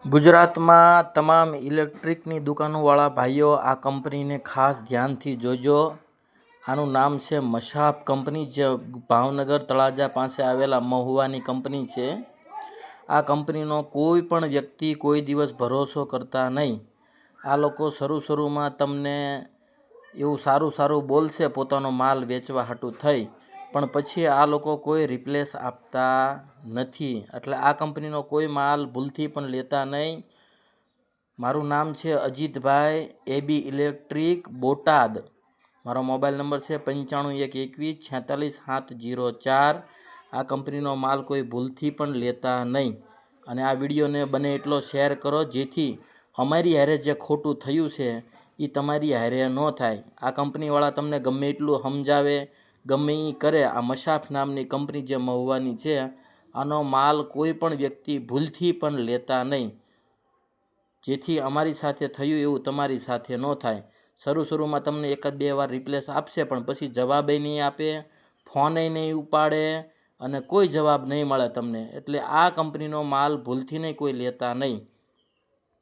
ગુજરાતમાં તમામ ઇલેક્ટ્રિકની દુકાનોવાળા ભાઈઓ આ કંપનીને ખાસ ધ્યાનથી જોજો। આનું નામ છે મશાપ કંપની, જે ભાવનગર તળાજા પાસે આવેલા મહુવાની કંપની છે। આ કંપનીનો કોઈ પણ વ્યક્તિ કોઈ દિવસ ભરોસો કરતા નહીં। આ લોકો શરૂમાં તમને એવું સારું બોલશે પોતાનો માલ વેચવા હાટું થઈ, પણ પછી આ લોકો કોઈ રિપ્લેસ આપતા નથી। એટલે આ કંપનીનો કોઈ માલ ભૂલથી પણ લેતા નહીં। મારું નામ છે અજીતભાઈ, એબી ઇલેક્ટ્રિક, બોટાદ। મારો મોબાઈલ નંબર છે 9512464704। આ કંપનીનો માલ કોઈ ભૂલથી પણ લેતા નહીં। અને આ વિડીયોને બને એટલો શેર કરો, જેથી અમારી હારે જે ખોટું થયું છે એ તમારી હારે ન થાય। આ કંપનીવાળા તમને ગમે એટલું સમજાવે, ગમે એ કરે, આ મશાફ નામની કંપની જે મહુવાની છે, આનો માલ કોઈ પણ વ્યક્તિ ભૂલથી પણ લેતા નહીં, જેથી અમારી સાથે થયું એવું તમારી સાથે ન થાય। શરૂમાં તમને એકાદ બે વાર રિપ્લેસ આપશે, પણ પછી જવાબે નહીં આપે, ફોને નહીં ઉપાડે અને કોઈ જવાબ નહીં મળે તમને। એટલે આ કંપનીનો માલ ભૂલથી નહીં કોઈ લેતા નહીં।